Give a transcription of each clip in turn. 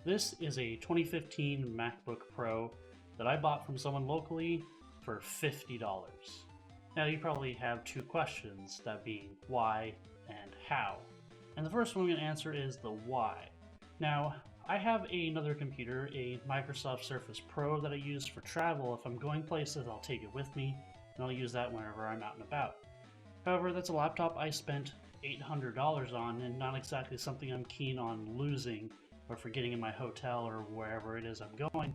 This is a 2015 MacBook Pro that I bought from someone locally for $50. Now you probably have two questions, that being why and how. And the first one I'm going to answer is the why. Now, I have another computer, a Microsoft Surface Pro that I use for travel. If I'm going places, I'll take it with me, and I'll use that whenever I'm out and about. However, that's a laptop I spent $800 on, and not exactly something I'm keen on losing or forgetting in my hotel or wherever it is I'm going.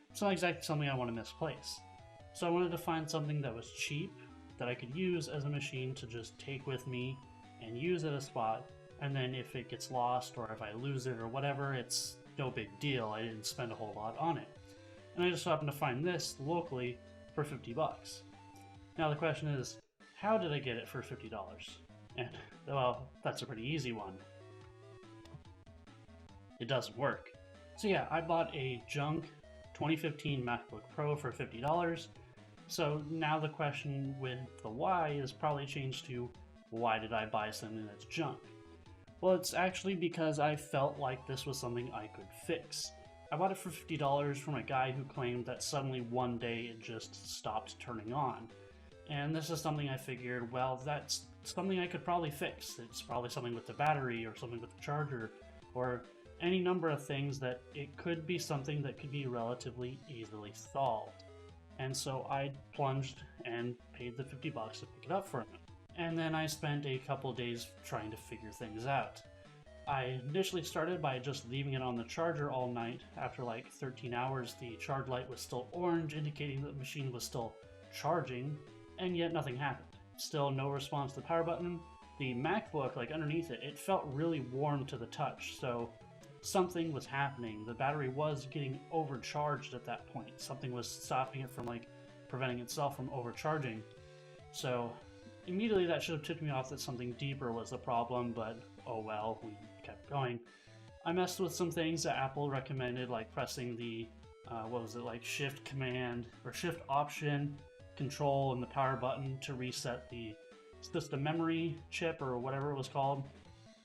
It's not exactly something I want to misplace. So I wanted to find something that was cheap, that I could use as a machine to just take with me and use at a spot, and then if it gets lost or if I lose it or whatever, it's no big deal. I didn't spend a whole lot on it. And I just happened to find this locally for $50. Now the question is, how did I get it for $50? And, well, that's a pretty easy one. It doesn't work. So yeah, I bought a junk 2015 MacBook Pro for $50. So now the question with the why is probably changed to, why did I buy something that's junk? Well, it's actually because I felt like this was something I could fix. I bought it for $50 from a guy who claimed that suddenly one day it just stopped turning on. And this is something I figured, well, that's something I could probably fix. It's probably something with the battery or something with the charger or any number of things that it could be something that could be relatively easily solved. And so I plunged and paid the $50 to pick it up for him. And then I spent a couple days trying to figure things out. I initially started by just leaving it on the charger all night. After like 13 hours, the charge light was still orange, indicating that the machine was still charging, and yet nothing happened. Still no response to the power button. The MacBook, like underneath it, it felt really warm to the touch, so something was happening. The battery was getting overcharged at that point. Something was stopping it from preventing itself from overcharging. So immediately that should have tipped me off that something deeper was the problem, but oh well, we kept going. I messed with some things that Apple recommended, like pressing the, shift command or shift option control and the power button to reset the system memory chip or whatever it was called.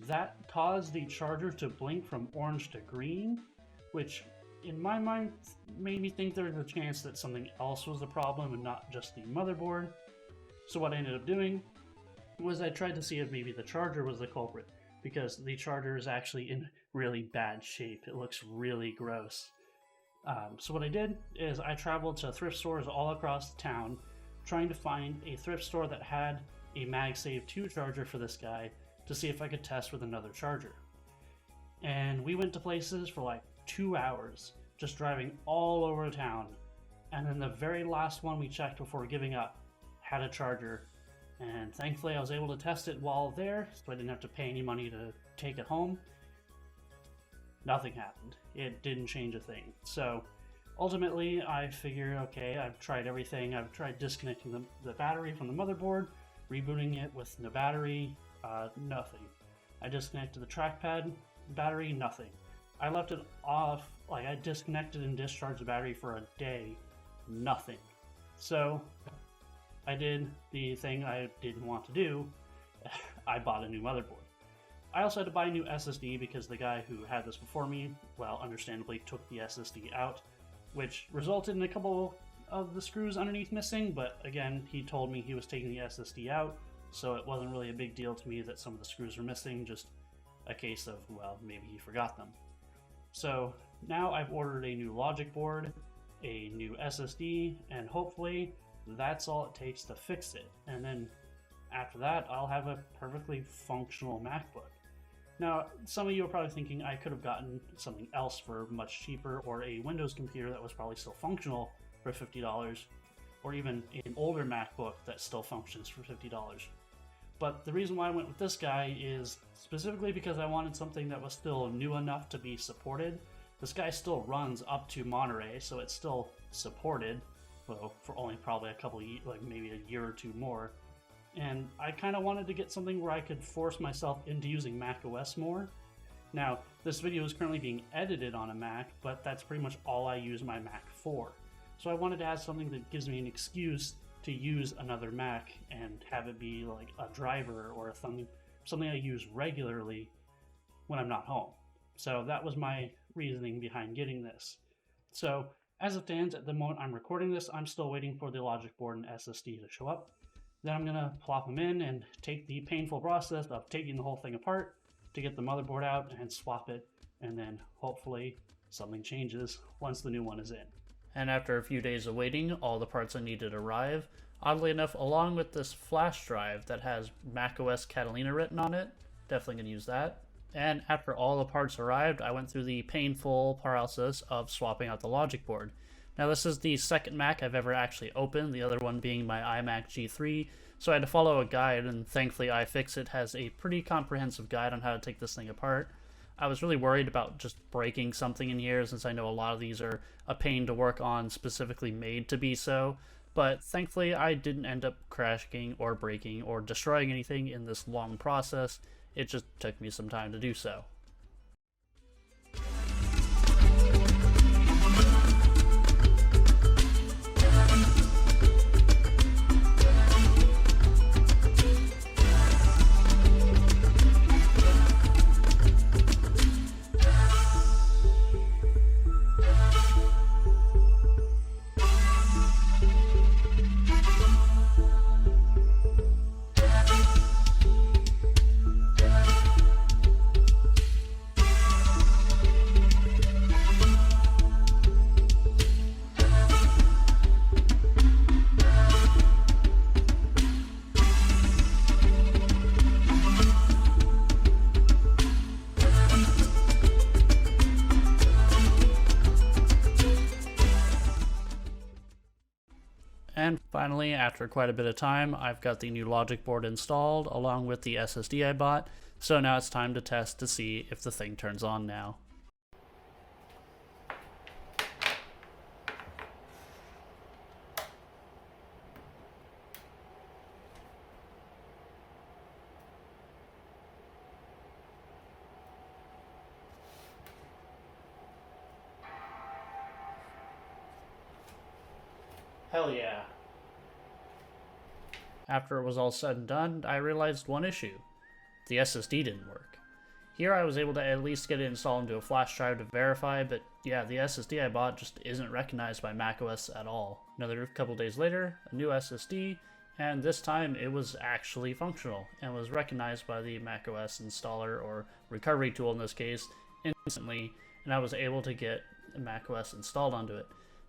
That caused the charger to blink from orange to green, which in my mind made me think there was a chance that something else was the problem and not just the motherboard. So what I ended up doing was I tried to see if maybe the charger was the culprit, because the charger is actually in really bad shape. It looks really gross. So what I did is I traveled to thrift stores all across the town trying to find a thrift store that had a MagSafe 2 charger for this guy to see if I could test with another charger. And we went to places for like 2 hours, just driving all over town. And then the very last one we checked before giving up had a charger. And thankfully I was able to test it while there, so I didn't have to pay any money to take it home. Nothing happened. It didn't change a thing. So ultimately I figured, okay, I've tried everything. I've tried disconnecting the battery from the motherboard, rebooting it with no battery, nothing. I disconnected the trackpad battery, nothing. I left it off, I disconnected and discharged the battery for a day, nothing. So I did the thing I didn't want to do. I bought a new motherboard. I also had to buy a new SSD because the guy who had this before me, well, understandably took the SSD out, which resulted in a couple of the screws underneath missing, but again, he told me he was taking the SSD out, so it wasn't really a big deal to me that some of the screws were missing, just a case of, well, maybe he forgot them. So now I've ordered a new logic board, a new SSD, and hopefully that's all it takes to fix it. And then after that, I'll have a perfectly functional MacBook. Now, some of you are probably thinking I could have gotten something else for much cheaper, or a Windows computer that was probably still functional for $50, or even an older MacBook that still functions for $50. But the reason why I went with this guy is specifically because I wanted something that was still new enough to be supported. This guy still runs up to Monterey, so it's still supported, well, for only probably a couple of years, maybe a year or two more. And I kind of wanted to get something where I could force myself into using macOS more. Now, this video is currently being edited on a Mac, but that's pretty much all I use my Mac for. So I wanted to have something that gives me an excuse to use another Mac and have it be like a driver or something I use regularly when I'm not home. So that was my reasoning behind getting this. So as it stands at the moment I'm recording this, I'm still waiting for the logic board and SSD to show up. Then I'm gonna plop them in and take the painful process of taking the whole thing apart to get the motherboard out and swap it, and then hopefully something changes once the new one is in. And after a few days of waiting, all the parts I needed arrive. Oddly enough, along with this flash drive that has macOS Catalina written on it. Definitely gonna use that. And after all the parts arrived, I went through the painful process of swapping out the logic board. Now this is the second Mac I've ever actually opened, the other one being my iMac G3, so I had to follow a guide, and thankfully iFixit has a pretty comprehensive guide on how to take this thing apart. I was really worried about just breaking something in here, since I know a lot of these are a pain to work on, specifically made to be so, but thankfully I didn't end up crashing or breaking or destroying anything in this long process. It just took me some time to do so. And finally, after quite a bit of time, I've got the new logic board installed along with the SSD I bought, so now it's time to test to see if the thing turns on now. Hell yeah. After it was all said and done, I realized one issue. The SSD didn't work. Here I was able to at least get it installed into a flash drive to verify, but yeah, the SSD I bought just isn't recognized by macOS at all. Another couple days later, a new SSD, and this time it was actually functional and was recognized by the macOS installer, or recovery tool in this case, instantly, and I was able to get macOS installed onto it.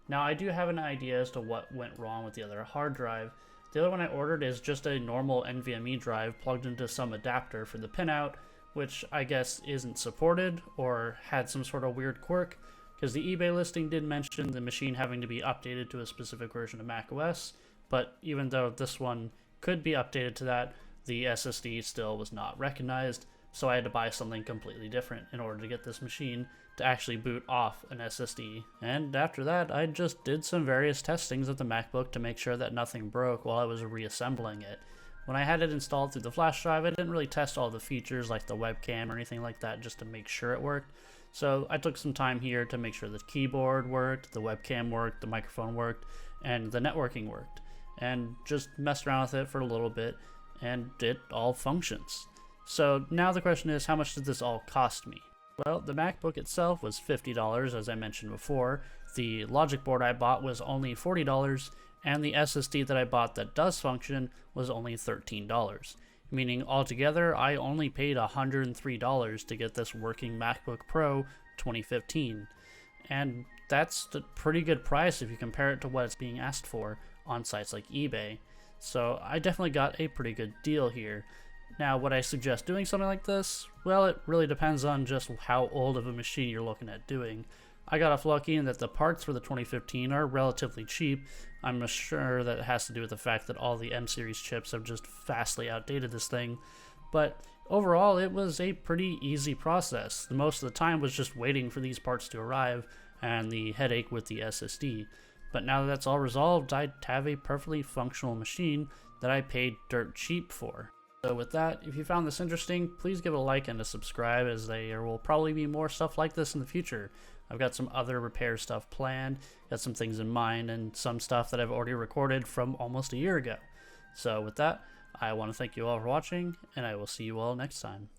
Now I do have an idea as to what went wrong with the other hard drive. The other one I ordered is just a normal NVMe drive plugged into some adapter for the pinout, which I guess isn't supported or had some sort of weird quirk, because the eBay listing did mention the machine having to be updated to a specific version of macOS, but even though this one could be updated to that, the SSD still was not recognized, so I had to buy something completely different in order to get this machine to actually boot off an SSD. And after that, I just did some various testings of the MacBook to make sure that nothing broke while I was reassembling it. When I had it installed through the flash drive, I didn't really test all the features like the webcam or anything like that just to make sure it worked. So I took some time here to make sure the keyboard worked, the webcam worked, the microphone worked, and the networking worked. And just messed around with it for a little bit, and it all functions. So now the question is, how much did this all cost me? Well, the MacBook itself was $50, as I mentioned before. The logic board I bought was only $40, and the SSD that I bought that does function was only $13. Meaning altogether, I only paid $103 to get this working MacBook Pro 2015. And that's a pretty good price if you compare it to what it's being asked for on sites like eBay. So I definitely got a pretty good deal here. Now, would I suggest doing something like this? Well, it really depends on just how old of a machine you're looking at doing. I got off lucky in that the parts for the 2015 are relatively cheap. I'm sure that it has to do with the fact that all the M-series chips have just vastly outdated this thing. But overall, it was a pretty easy process. Most of the time was just waiting for these parts to arrive and the headache with the SSD. But now that that's all resolved, I'd have a perfectly functional machine that I paid dirt cheap for. So with that, if you found this interesting, please give it a like and a subscribe, as there will probably be more stuff like this in the future. I've got some other repair stuff planned, got some things in mind, and some stuff that I've already recorded from almost a year ago. So with that, I want to thank you all for watching, and I will see you all next time.